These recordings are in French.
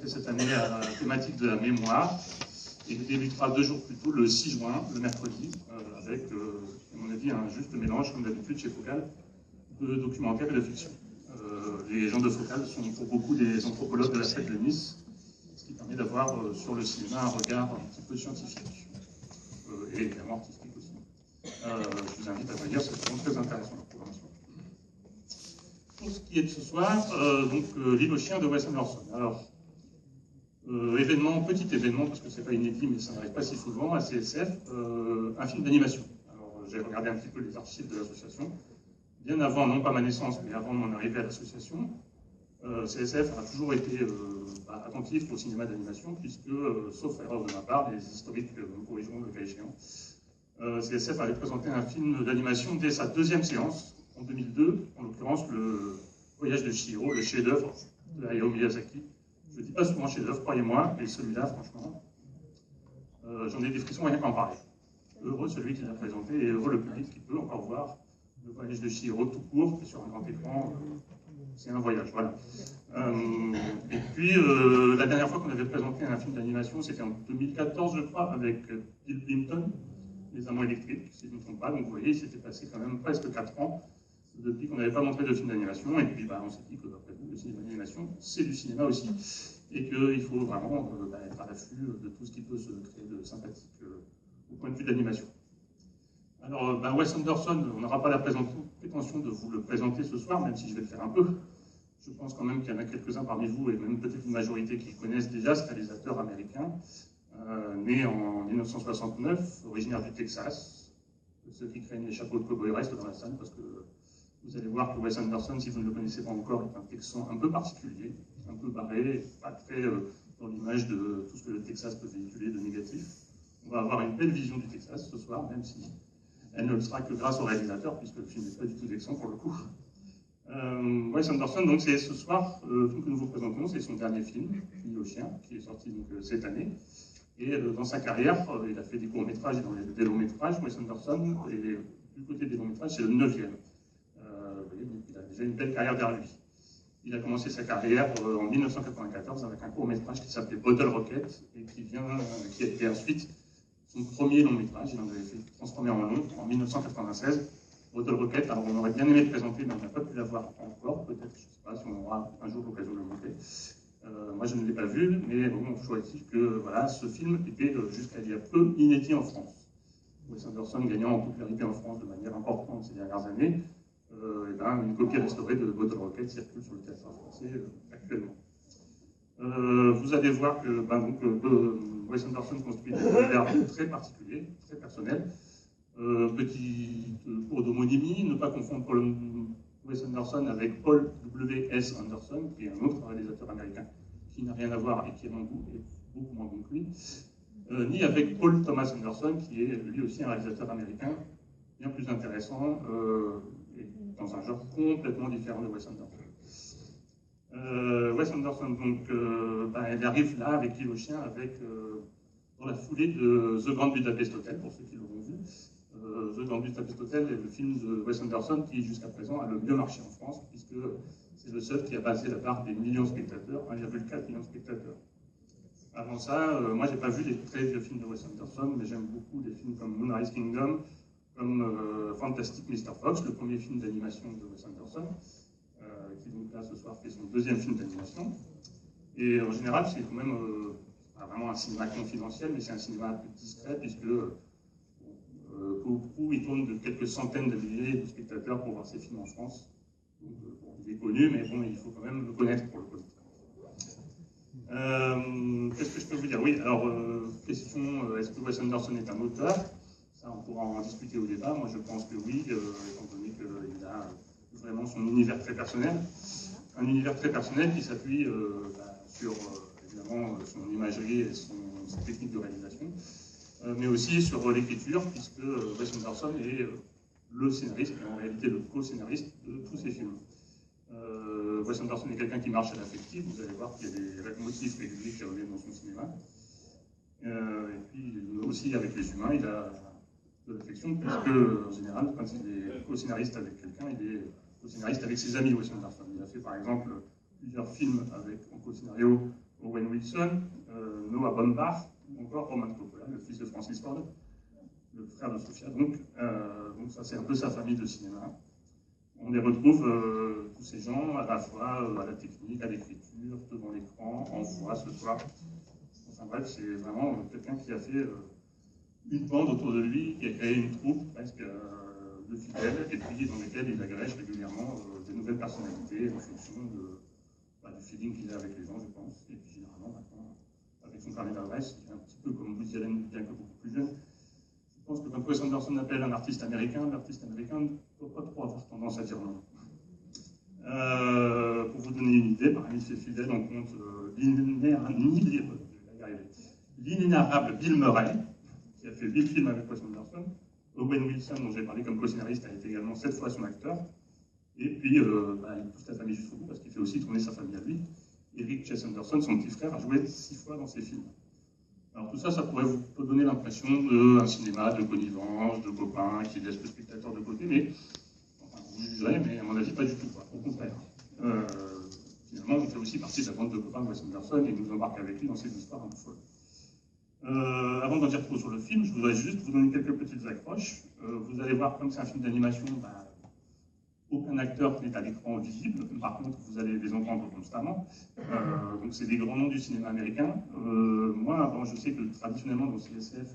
consacré cette année à la thématique de la mémoire. Et il débutera 2 jours plus tôt, le 6 juin, le mercredi, avec, à mon avis, un juste mélange, comme d'habitude chez Focal, de documentaire et de fiction. Les gens de Focal sont pour beaucoup des anthropologues de la fête de Nice, ce qui permet d'avoir sur le cinéma un regard un petit peu scientifique, et évidemment artistique aussi. Je vous invite à venir, c'est vraiment très intéressant la programmation. Pour ce qui est de ce soir, L'île aux chiens de Wes Anderson. Alors, petit événement, parce que c'est pas inédit, mais ça n'arrive pas si souvent, à CSF, un film d'animation. Alors, j'ai regardé un petit peu les archives de l'association, bien avant, non pas ma naissance, mais avant mon arrivée à l'association. CSF a toujours été attentif au cinéma d'animation, puisque, sauf erreur de ma part, les historiques me corrigeront le cas échéant, CSF avait présenté un film d'animation dès sa 2e séance, en 2002, en l'occurrence le Voyage de Chihiro, le chef-d'œuvre de Hayao Miyazaki. Je ne dis pas souvent chef-d'œuvre, croyez-moi, mais celui-là, franchement, j'en ai des frissons rien qu'en parler. Heureux celui qui l'a présenté, et heureux le public qui peut encore voir le Voyage de Chihiro tout court, sur un grand écran. C'est un voyage, voilà. Et puis, la dernière fois qu'on avait présenté un film d'animation, c'était en 2014, je crois, avec Bill Clinton, Les Amants électriques, si je ne me trompe pas. Donc, vous voyez, il s'était passé quand même presque 4 ans depuis qu'on n'avait pas montré de film d'animation. Et puis, on s'est dit que, après tout, le cinéma d'animation, c'est du cinéma aussi. Et qu'il faut vraiment être à l'affût de tout ce qui peut se créer de sympathique au point de vue d'animation. Alors, Wes Anderson, on n'aura pas la prétention de vous le présenter ce soir, même si je vais le faire un peu. Je pense quand même qu'il y en a quelques-uns parmi vous, et même peut-être une majorité qui connaissent déjà ce réalisateur américain, né en 1969, originaire du Texas. Ceux qui craignent les chapeaux de cow-boy restent dans la salle, parce que vous allez voir que Wes Anderson, si vous ne le connaissez pas encore, est un Texan un peu particulier, un peu barré, pas très dans l'image de tout ce que le Texas peut véhiculer de négatif. On va avoir une belle vision du Texas ce soir, même si elle ne le sera que grâce au réalisateur, puisque le film n'est pas du tout texan pour le coup. Wes Anderson, donc c'est ce soir, le film que nous vous présentons, c'est son dernier film, L'île aux chiens, qui est sorti donc, cette année. Et dans sa carrière, il a fait des courts-métrages et des longs-métrages, Wes Anderson, et du côté des longs-métrages, c'est le 9e. Vous voyez, donc il a déjà une belle carrière derrière lui. Il a commencé sa carrière en 1994 avec un court-métrage qui s'appelait Bottle Rocket, et qui a été ensuite son premier long-métrage. Il en avait fait transformer en long en 1996. Bottle Rocket, alors on aurait bien aimé le présenter, mais on n'a pas pu l'avoir encore. Peut-être, je ne sais pas si on aura un jour l'occasion de le montrer. Moi, je ne l'ai pas vu, mais bon, choisit que voilà, ce film était jusqu'à il y a peu inédit en France. Wes Anderson gagnant en popularité en France de manière importante ces dernières années, une copie restaurée de Bottle Rocket circule sur le territoire français actuellement. Vous allez voir que Wes Anderson construit des univers très particuliers, très personnels. Petit cours d'homonymie, ne pas confondre Wes Anderson avec Paul W.S. Anderson, qui est un autre réalisateur américain qui n'a rien à voir et qui, à mon goût, est beaucoup moins bon que lui, ni avec Paul Thomas Anderson, qui est lui aussi un réalisateur américain bien plus intéressant et dans un genre complètement différent de Wes Anderson. Wes Anderson, donc, elle arrive là avec L'île aux chiens, dans la foulée de The Grand Budapest Hotel, pour ceux qui l'auront vu. The Grand Budapest Hotel est le film de Wes Anderson qui, jusqu'à présent, a le mieux marché en France, puisque c'est le seul qui a passé la barre des millions de spectateurs, 1,4 million de spectateurs. Avant ça, moi, j'ai pas vu les très vieux films de Wes Anderson, mais j'aime beaucoup des films comme Moonrise Kingdom, comme Fantastic Mr. Fox, le premier film d'animation de Wes Anderson, qui donc là, ce soir, fait son 2e film d'animation. Et en général, c'est quand même pas vraiment un cinéma confidentiel, mais c'est un cinéma un peu discret, puisque il tourne de quelques centaines de milliers de spectateurs pour voir ses films en France. Donc, il est connu, mais bon, il faut quand même le connaître pour le connaître. Qu'est-ce que je peux vous dire? Oui, alors, question, est-ce que Wes Anderson est un auteur? Ça, on pourra en discuter au débat. Moi, je pense que oui, étant donné qu'il a vraiment son univers très personnel. Un univers très personnel qui s'appuie sur, évidemment, son imagerie et sa technique de réalisation, mais aussi sur l'écriture, puisque Wes Anderson est le scénariste, et en réalité le co-scénariste de tous ses films. Wes Anderson est quelqu'un qui marche à l'affectif, vous allez voir qu'il y a des motifs réguliers qui reviennent dans son cinéma. Et puis aussi avec les humains, il a de l'affection, puisque en général, quand il est co-scénariste avec quelqu'un, il est co-scénariste avec ses amis Wes Anderson. Il a fait par exemple plusieurs films en co-scénario Owen Wilson, Noah Baumbach, ou encore Roman Coppola, le fils de Francis Ford, le frère de Sofia. Donc ça, c'est un peu sa famille de cinéma. On les retrouve, tous ces gens, à la fois à la technique, à l'écriture, devant l'écran, en voix ce soir. Enfin bref, c'est vraiment quelqu'un qui a fait une bande autour de lui, qui a créé une troupe presque de fidèles, et puis dans lesquels il agrège régulièrement des nouvelles personnalités en fonction du feeling qu'il a avec les gens, je pense. Et puis généralement, maintenant, avec son carnet d'adresse, il est un petit peu comme Woody Allen, bien que beaucoup plus jeune. Je pense que quand Wes Anderson appelle un artiste américain, l'artiste américain ne doit pas trop avoir tendance à dire non. Pour vous donner une idée, parmi ses fidèles, on compte l'inénarrable Bill Murray, qui a fait 8 films avec Wes Anderson. Owen Wilson, dont j'ai parlé comme co-scénariste, a été également 7 fois son acteur. Et puis, il pousse la famille jusqu'au bout parce qu'il fait aussi tourner sa famille à lui. Eric Chase Anderson, son petit frère, a joué 6 fois dans ses films. Alors tout ça, ça pourrait vous donner l'impression d'un cinéma de connivence, de copains qui laissent le spectateur de côté, mais enfin, vous jugerez, mais à mon avis, pas du tout, quoi. Au contraire. Finalement, on fait aussi partie de la bande de copains de Wes Anderson et nous embarque avec lui dans ces histoires un peu folles. Avant d'en dire trop sur le film, je voudrais juste vous donner quelques petites accroches. Vous allez voir, comme c'est un film d'animation, aucun acteur n'est à l'écran visible. Par contre, vous allez les entendre constamment. Donc, c'est des grands noms du cinéma américain. Moi, je sais que traditionnellement, dans le CSF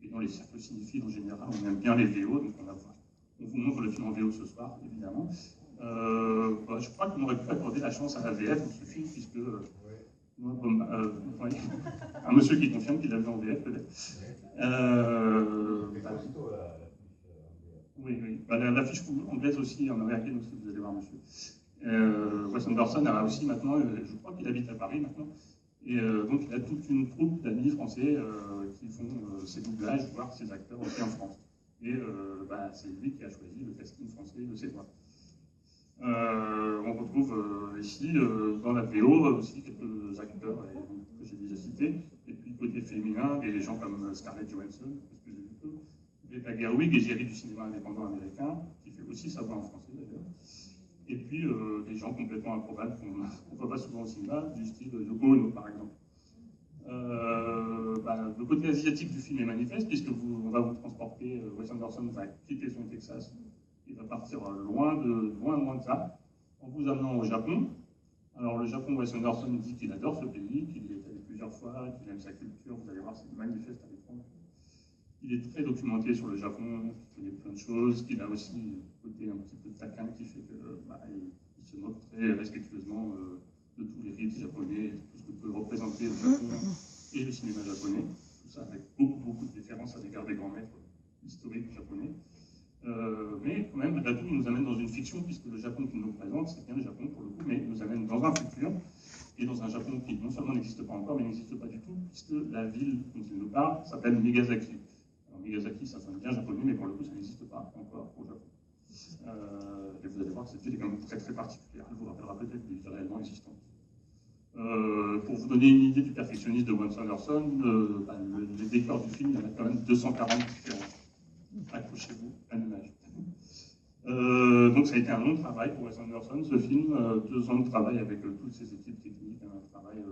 et dans les cercles cinéphiles en général, on aime bien les VO. Donc, on vous montre le film en VO ce soir, évidemment. Je crois qu'on aurait pu accorder la chance à la VF dans ce film, puisque un monsieur qui confirme qu'il l'a vu en VF, peut-être. Oui. L'affiche anglaise aussi, en américaine aussi, vous allez voir, monsieur. Wes Anderson a aussi maintenant, je crois qu'il habite à Paris maintenant, et donc il a toute une troupe d'amis français qui font ses doublages, voire ses acteurs aussi en France. Et c'est lui qui a choisi le casting français de ses voix. On retrouve ici, dans la VO, aussi quelques acteurs que j'ai déjà cités, et puis côté féminin, des gens comme Scarlett Johansson, parce que j'ai vu peu, Greta Gerwig, égérie du cinéma indépendant américain, qui fait aussi sa voix en français d'ailleurs, et puis des gens complètement improbables qu'on ne voit pas souvent au cinéma, du style Yoko Ono par exemple. Le côté asiatique du film est manifeste, puisque on va vous transporter, Wes Anderson va quitter son Texas, il va partir loin de ça, en vous amenant au Japon. Alors le Japon, Wes Anderson dit qu'il adore ce pays, qu'il y est allé plusieurs fois, qu'il aime sa culture, vous allez voir, c'est manifeste à l'écran. Il est très documenté sur le Japon, il connaît plein de choses, qu'il a aussi un côté un petit peu taquin qui fait qu'il se moque très respectueusement de tous les rites japonais, de tout ce que peut représenter le Japon et le cinéma japonais, tout ça avec beaucoup de références à l'égard des grands maîtres historiques japonais. Mais quand même, malgré tout, il nous amène dans une fiction, puisque le Japon qu'il nous présente, c'est bien le Japon pour le coup, mais il nous amène dans un futur, et dans un Japon qui non seulement n'existe pas encore, mais n'existe pas du tout, puisque la ville dont il nous parle s'appelle Miyazaki. Alors Miyazaki, ça sonne bien japonais, mais pour le coup, ça n'existe pas encore au Japon. Et vous allez voir que cette ville est quand même très particulière, elle vous rappellera peut-être des villes réellement existantes. Pour vous donner une idée du perfectionnisme de Wes Anderson, les décors du film, il y en a quand même 240 différents. Accrochez-vous à l'image. Donc ça a été un long travail pour Wes Anderson, ce film, 2 ans de travail avec toutes ses équipes techniques, un travail,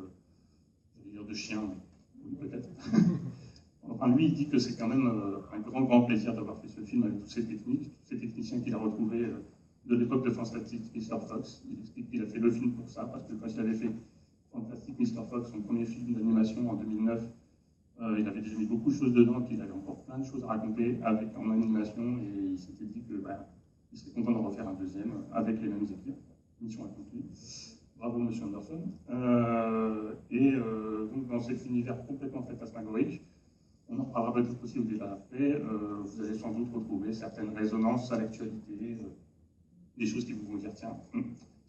j'allais dire de chien, oui peut-être. Enfin lui, il dit que c'est quand même un grand plaisir d'avoir fait ce film avec toutes ces techniques, tous ces techniciens qu'il a retrouvés de l'époque de Fantastic Mr. Fox. Il explique qu'il a fait le film pour ça, parce que quand il avait fait Fantastic Mr. Fox, son premier film d'animation en 2009, il avait déjà mis beaucoup de choses dedans, qu'il avait encore plein de choses à raconter en animation, et il s'était dit que il serait content d'en refaire un deuxième avec les mêmes équipes. Mission accomplie. Bravo, monsieur Anderson. Donc, dans cet univers complètement fantasmagorique, on en reparlera peut-être aussi au débat après, vous allez sans doute retrouver certaines résonances à l'actualité, des choses qui vous vont dire tiens,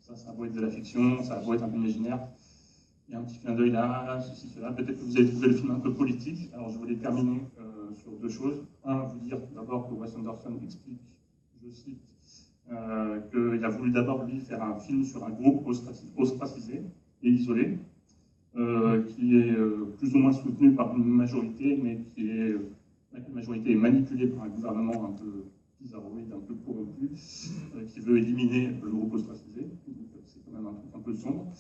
ça a beau être de la fiction, ça a beau être un peu imaginaire. Il y a un petit clin d'œil là, ceci, cela. Peut-être que vous avez trouvé le film un peu politique. Alors je voulais terminer sur 2 choses. Vous dire d'abord que Wes Anderson explique, je cite, qu'il a voulu d'abord lui faire un film sur un groupe ostracisé et isolé, qui est plus ou moins soutenu par une majorité, mais la majorité est manipulée par un gouvernement un peu bizarroïde, un peu corrompu, qui veut éliminer le groupe ostracisé. C'est quand même un truc un peu sombre.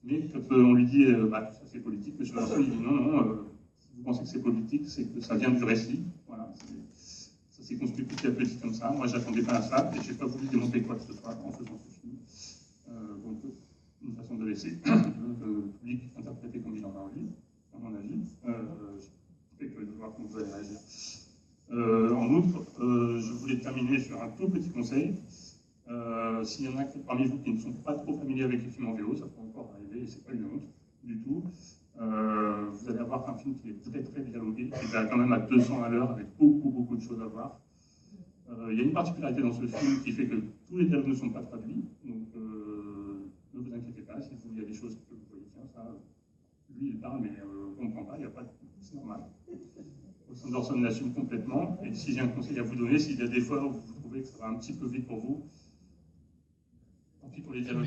Mais quand on lui dit bah, ça c'est politique, monsieur Larson, il dit non, non, si vous pensez que c'est politique, c'est que ça vient du récit. Voilà, ça s'est construit petit à petit comme ça. Moi, j'attendais pas à ça et j'ai pas voulu démonter quoi que ce soit en faisant ce film. Donc, une façon de laisser le public interpréter comme il en a envie, à mon avis. Je suis curieux de voir comment vous allez réagir. En outre, je voulais terminer sur un tout petit conseil. S'il y en a parmi vous qui ne sont pas trop familiers avec les films en VO, ça peut encore arriver et c'est pas une honte du tout. Vous allez avoir un film qui est très très dialogué, qui est quand même à 200 à l'heure avec beaucoup de choses à voir. Il y a une particularité dans ce film qui fait que tous les dialogues ne sont pas traduits, donc ne vous inquiétez pas, si il y a des choses que vous voyez, tiens, ça, lui il parle mais on ne comprend pas, il n'y a pas de... c'est normal. Sanderson l'assume complètement, et si j'ai un conseil à vous donner, s'il y a des fois où vous trouvez que ça va un petit peu vite pour vous, tant pis pour les dialogues.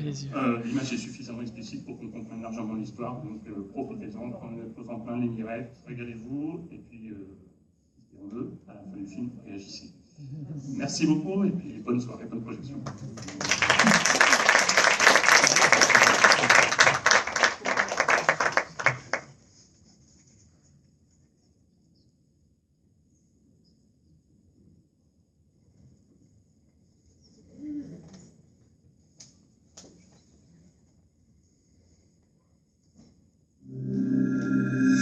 L'image est suffisamment explicite pour qu'on comprenne largement l'histoire, donc profitez-en, prenez-en plein les mirettes, régalez-vous, et puis, espérons-le, à la fin du film, réagissez. Merci beaucoup, et puis bonne soirée, bonne projection.